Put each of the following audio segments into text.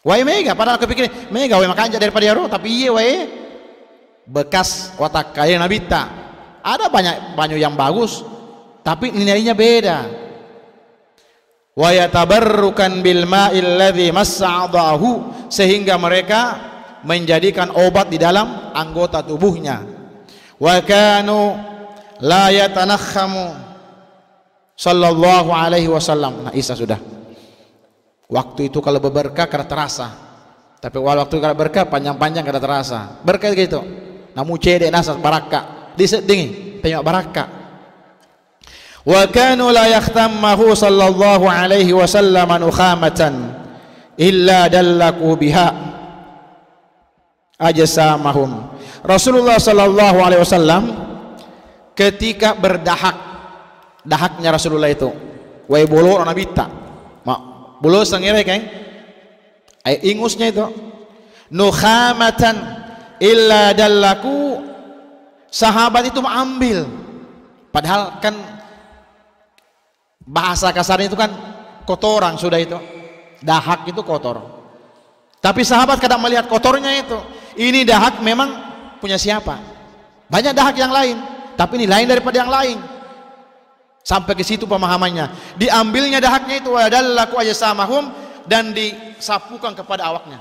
Wae mega, padahal aku pikir mega wae makanya daripada yaro, tapi iya wae bekas watak kaya Nabi tak. Ada banyak banyu yang bagus, tapi nilainya beda. Wa yatabarrukan bil ma'il ladzi massa'adahu, sehingga mereka menjadikan obat di dalam anggota tubuhnya. Wa kanu la yatanakhamu sallallahu alaihi wasallam. Nah, Isa sudah. Waktu itu kalau berberkah kada terasa, tapi waktu kalau berkah panjang-panjang kada terasa. Berkah gitu. Namu cede nasas baraka disedingi tengok baraka. Wa kanu la yakhtammahu sallallahu alaihi wasallam nukhamatan illa dallaku biha ajsamahum. Rasulullah sallallahu alaihi wasallam ketika berdahak, dahaknya Rasulullah itu wae bolo Nabi ta bulu sengire keng ingusnya itu nukhamatan illa dallaku, sahabat itu mengambil, padahal kan bahasa kasarnya itu kan kotoran sudah itu, dahak itu kotor, tapi sahabat kadang melihat kotornya itu, ini dahak memang punya siapa, banyak dahak yang lain tapi ini lain daripada yang lain. Sampai ke situ pemahamannya, diambilnya dahaknya itu wadallaku ajsamahum, dan disapukan kepada awaknya.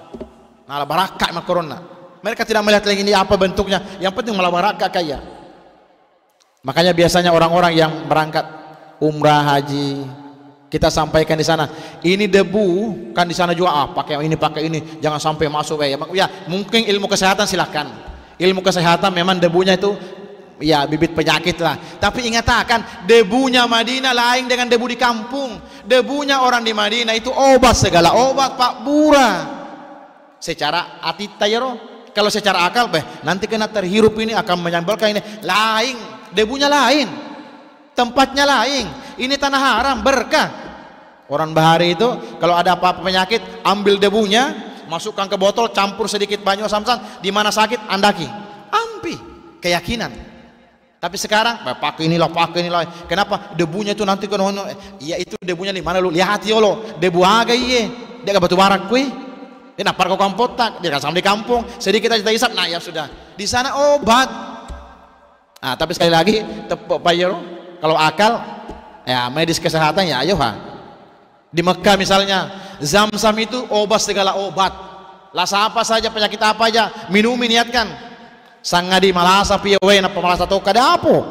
Malah barakah makorona. Mereka tidak melihat lagi ini apa bentuknya, yang penting malah barakah kaya. Makanya biasanya orang-orang yang berangkat umrah haji, kita sampaikan di sana, ini debu kan di sana juga pakai ini, jangan sampai masuk ya. Mungkin ilmu kesehatan silahkan. Ilmu kesehatan memang debunya itu ya bibit penyakit lah, tapi ingatkan debunya Madinah lain dengan debu di kampung. Debunya orang di Madinah itu obat, segala obat Pak Bura secara hati tayro. Kalau secara akal nanti kena terhirup ini akan menyambalkan ini lain, debunya lain, tempatnya lain, ini tanah haram berkah. Orang bahari itu kalau ada apa-apa penyakit ambil debunya, masukkan ke botol, campur sedikit banyu samsan, di mana sakit andaki ampi, keyakinan. Tapi sekarang pakai inilah. Kenapa? Debunya itu nanti kan iya itu debunya di mana lu lihat yo lo, debu aga iye. Dia ke batu barak kue. Dia napar kau kampotak, dia kan sama di kampung, sedikit aja isap, nah ya sudah. Di sana obat. Nah, tapi sekali lagi tepuk payero kalau akal ya medis kesehatan ya ayo ha. Di Mekah misalnya, Zam-zam itu obat segala obat. Lasa apa saja, penyakit apa aja, minum niatkan. Sangadi malasa piye napa malasa to kada apa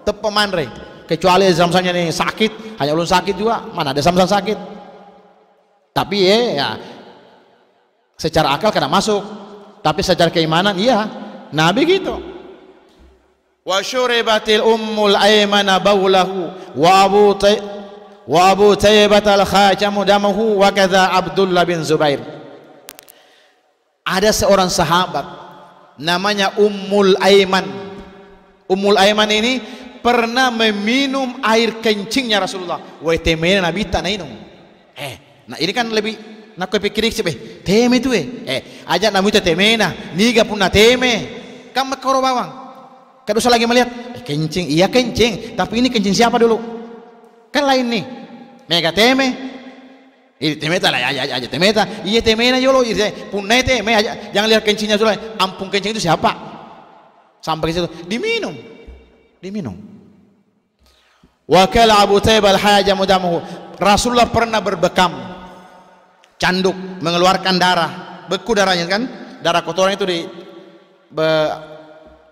tepe manre, kecuali Zam-zamnya nih sakit, hanya ulun sakit juga, mana ada Zam-zam sakit. Tapi ya secara akal kada masuk, tapi secara keimanan iya Nabi gitu. Wa syuribatil ummul aymana baulahu wa Abu Tayyibah al-khajamu damahu wa kadza Abdullah bin Zubair. Ada seorang sahabat namanya Ummul Aiman. Ummul Aiman ini pernah meminum air kencingnya Rasulullah. Wah temena Nabi tak minum. Nah ini kan lebih nak pikir sih teme itu ajak Nabi itu temena, niga pun na teme. Kamu koro bawang. Kan usah lagi melihat kencing, iya kencing, tapi ini kencing siapa dulu? Kan lain nih. Mega teme. Ini temeta lah aja temeta, iya temena yolo, punai teme aja, jangan lihat kencingnya dulu, ampung kencing itu siapa? Sampai ke situ diminum. Wakala Abu Tayyibah al-hajamu damahu. Rasulullah pernah berbekam, canduk, mengeluarkan darah, beku darahnya kan, darah kotoran itu di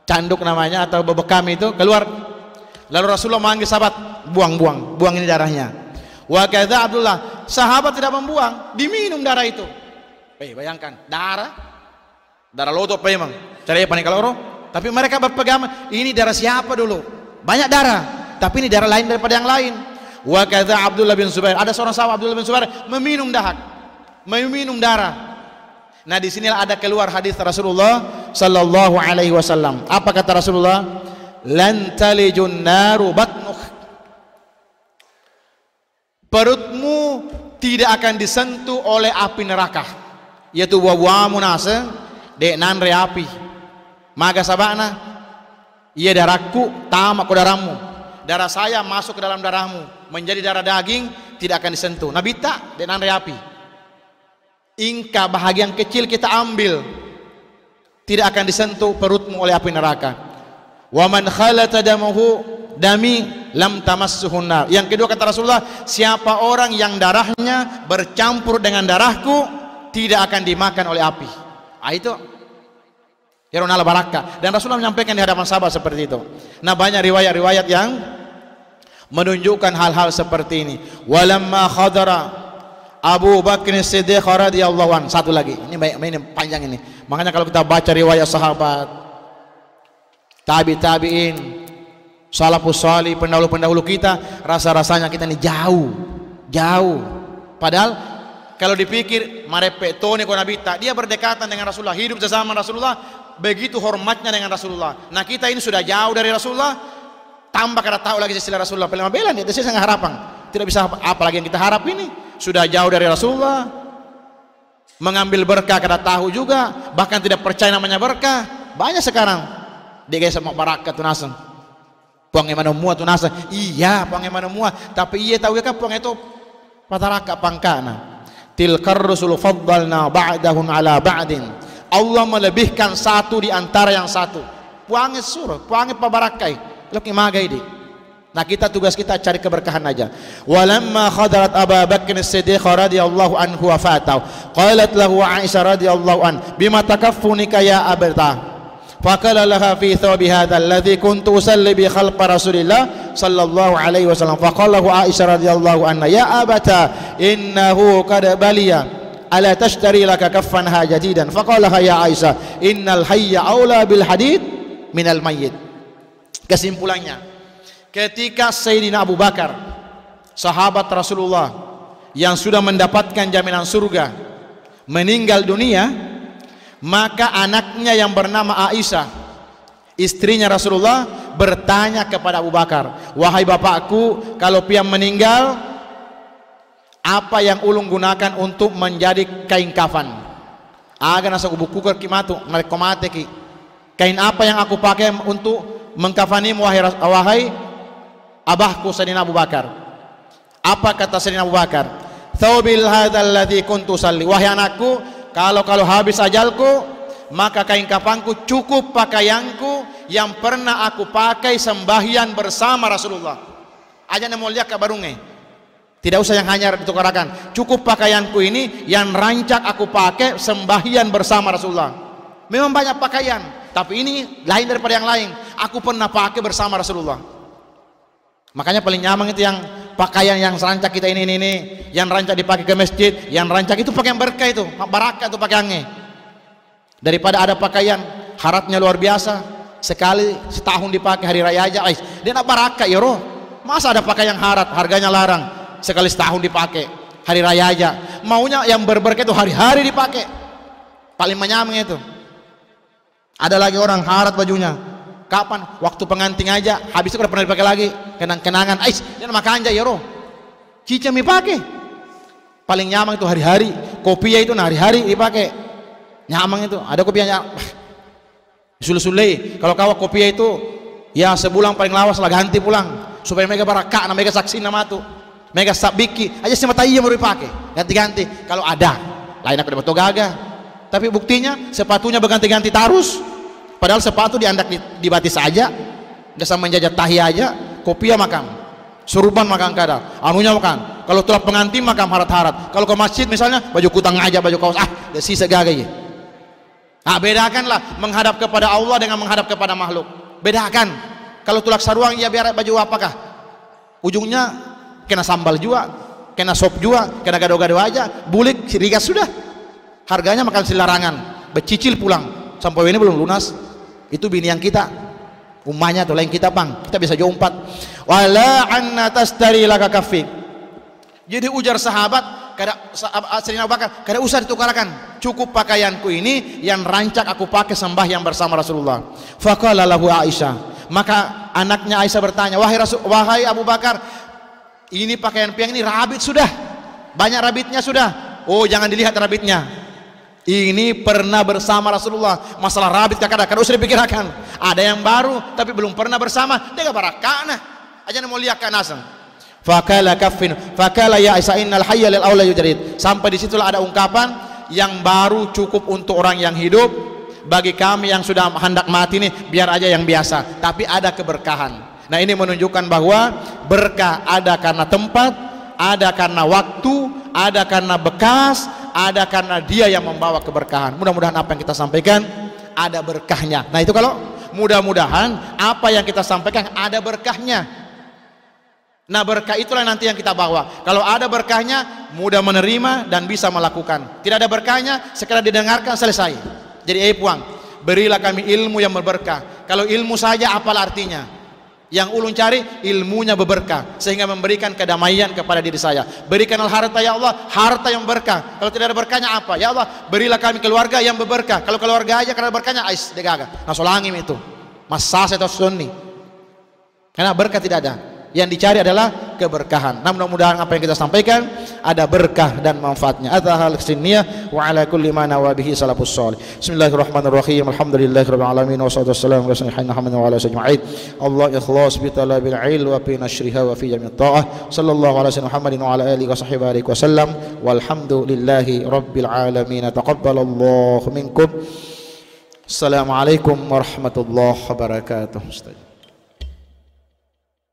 canduk namanya atau bebekam itu keluar. Lalu Rasulullah memanggil sahabat, buang ini darahnya. Wa kadza Abdullah, sahabat tidak membuang, diminum darah itu. Bayangkan, darah lodo memang. Caranya panik kalau tapi mereka berpegang ini darah siapa dulu? Banyak darah, tapi ini darah lain daripada yang lain. Wa kadza Abdullah bin Zubair, ada seorang sahabat Abdullah bin Zubair meminum darah. Nah, di sinilah ada keluar hadis Rasulullah sallallahu alaihi wasallam. Apa kata Rasulullah? Lan talijun naru batnuk. Perutmu tidak akan disentuh oleh api neraka, yaitu wawamu nase dek nanre api maga sabana iya darahku tamak ke darahmu, darah saya masuk ke dalam darahmu menjadi darah daging, tidak akan disentuh. Nabi tak dek nanre api. Ingka bahagian kecil kita ambil, tidak akan disentuh perutmu oleh api neraka. Wa man khalata dami lam tamassuhun nar. Yang kedua kata Rasulullah, siapa orang yang darahnya bercampur dengan darahku tidak akan dimakan oleh api. Itu Yarunal Barakah. Dan Rasulullah menyampaikan di hadapan sahabat seperti itu. Nah, banyak riwayat-riwayat yang menunjukkan hal-hal seperti ini. Walamma khadara Abu Bakr Siddiq radhiyallahu anhu. Satu lagi, ini panjang ini. Makanya kalau kita baca riwayat sahabat, tabi'in, salafus salih, pendahulu-pendahulu kita, rasa-rasanya kita ini jauh. Padahal kalau dipikir marepek tone konabita, dia berdekatan dengan Rasulullah, hidup bersama Rasulullah, begitu hormatnya dengan Rasulullah. Nah, kita ini sudah jauh dari Rasulullah, tambah kada tahu lagi istilah Rasulullah. Paling belan itu saya sangat harapan. Tidak bisa apa lagi yang kita harap ini. Sudah jauh dari Rasulullah, mengambil berkah kada tahu juga, bahkan tidak percaya namanya berkah. Banyak sekarang dia sama barakat tunasan. Puang emana mua tunasan. Iya, puang emana mua, tapi iya tahu kan puang itu pataraka pangkana. Tilkar rusul faddalna ba'dahum ala ba'din. Allah melebihkan satu di antara yang satu. Puangnya surah, puangnya pabarakai. Laki magai di. Nah, kita tugas kita cari keberkahan aja. Walamma khadarat Abu Bakr As-Siddiq radhiyallahu anhu wafatau. Qalat lahu Aisyah radhiyallahu an, "Bima takaffunika ya abta?" Faqala laha fi thawbi hadha alladhi kuntu usalli bi khalq Rasulillah sallallahu alaihi wasallam. Faqala lahu Aisyah radhiyallahu anha, "Ya abata, innahu qad baliya. Ala tashtari laka kaffanha jadidan?" Faqala ya Aisyah, "Innal hayya aula bil hadid minal mayyit." Kesimpulannya, ketika Sayyidina Abu Bakar, sahabat Rasulullah yang sudah mendapatkan jaminan surga, meninggal dunia, maka anaknya yang bernama Aisyah, istrinya Rasulullah, bertanya kepada Abu Bakar, "Wahai bapakku, kalau pian meninggal, apa yang ulun gunakan untuk menjadi kain kafan?" Aga nasa buku kimatu mate ki. Kain apa yang aku pakai untuk mengkafanimu wahai abahku Sayyidina Abu Bakar? Apa kata Sayyidina Abu Bakar? "Thawbil hadzal ladzi kuntu salli." Wahai anakku, kalau habis ajalku, maka kain kafanku cukup pakaianku yang pernah aku pakai sembahyang bersama Rasulullah. Aja mau lihat kabarunge. Tidak usah yang hanya ditukarakan. Cukup pakaianku ini yang rancak aku pakai sembahyang bersama Rasulullah. Memang banyak pakaian, tapi ini lain daripada yang lain. Aku pernah pakai bersama Rasulullah. Makanya paling nyaman itu yang pakaian yang rancak kita ini, yang rancak dipakai ke masjid, yang rancak itu pakaian berkah itu, barakah itu pakaiannya. Daripada ada pakaian haratnya luar biasa, sekali setahun dipakai hari raya aja, dia nak barakah ya roh. Masa ada pakaian harat harganya larang, sekali setahun dipakai hari raya aja. Maunya yang berberkah itu hari-hari dipakai. Paling menyaman itu. Ada lagi orang harat bajunya. Kapan? Waktu pengantin aja, habis itu udah pernah dipakai lagi. Kenang-kenangan, dia makan aja ya roh. Cica mi pakai. Paling nyaman itu hari-hari. Kopiah itu hari-hari dipakai. Nyaman itu. Ada kopiahnya. Sule-sule. Kalau kau kopiah itu, ya sebulan paling lawas lah ganti pulang. Supaya mereka barakah, mereka saksi nama tu. Mereka sabiki. Aja semata iya mau dipakai. Ganti-ganti. Kalau ada, lain aku dapat gagah. Tapi buktinya sepatunya berganti-ganti terus. Padahal sepatu diandak di batis saja, udah sama menjajah tahi aja, kopiah makan, surban makan kadar, anunya makan. Kalau telah pengantin makan harat-harat. Kalau ke masjid misalnya baju kutang aja, baju kaos, udah sisa gagai. Bedakanlah menghadap kepada Allah dengan menghadap kepada makhluk. Bedakan. Kalau tulak saruang ya biar baju apakah? Ujungnya kena sambal juga, kena sop juga, kena gado-gado aja, bulik sirigas sudah. Harganya makan silarangan, becicil pulang. Sampai ini belum lunas. Itu bini yang kita, umahnya tuh lain kita bang, kita bisa jompat. Wala anna tastari laka kafik. Jadi ujar sahabat, Sayyidina Abu Bakar, kada usah ditukarkan, cukup pakaianku ini yang rancak aku pakai sembahyang bersama Rasulullah. Faqala lahu Aisyah, maka anaknya Aisyah bertanya, wahai Abu Bakar, ini pakaian piang ini rabit sudah, banyak rabitnya sudah. Oh, jangan dilihat rabitnya. Ini pernah bersama Rasulullah. Masalah rabit kadang-kadang usah dipikirkan. Ada yang baru tapi belum pernah bersama, dia barakana aja mau lihat kanasan. Fakala kafin, fakala ya Aisyah innal hayya lil aula yujrid. Sampai disitulah ada ungkapan, yang baru cukup untuk orang yang hidup, bagi kami yang sudah hendak mati nih biar aja yang biasa, tapi ada keberkahan. Nah ini menunjukkan bahwa berkah ada karena tempat, ada karena waktu, ada karena bekas, ada karena dia yang membawa keberkahan. Mudah-mudahan apa yang kita sampaikan ada berkahnya. Nah itu kalau mudah-mudahan apa yang kita sampaikan ada berkahnya. Nah berkah itulah nanti yang kita bawa. Kalau ada berkahnya mudah menerima dan bisa melakukan. Tidak ada berkahnya sekedar didengarkan selesai. Jadi puang, berilah kami ilmu yang berberkah. Kalau ilmu saja apalah artinya? Yang ulun cari ilmunya berberkah sehingga memberikan kedamaian kepada diri saya. Berikanlah harta ya Allah, harta yang berkah. Kalau tidak ada berkahnya apa? Ya Allah, berilah kami keluarga yang berberkah. Kalau keluarga aja karena berkahnya ais degaga. Nah solangim itu. Masa atau sunni. Karena berkah tidak ada. Yang dicari adalah keberkahan. Nah mudah-mudahan apa yang kita sampaikan ada berkah dan manfaatnya. Atahal siniyah wa ala kulli ma nawabihi salafus salih. Bismillahirrahmanirrahim. Alhamdulillahirabbil alamin wassalatu wassalamu ala sayyidina Muhammad wa ala ajma'in. Allah ikhlas bi talabil ilm wa fi nashriha wa fi jami' ta'ah. Sallallahu ala sayyidina Muhammadin wa ala alihi wa sahbihi wa sallam. Walhamdulillahi rabbil alamin. Taqabbalallahu minkum. Assalamualaikum warahmatullahi wabarakatuh.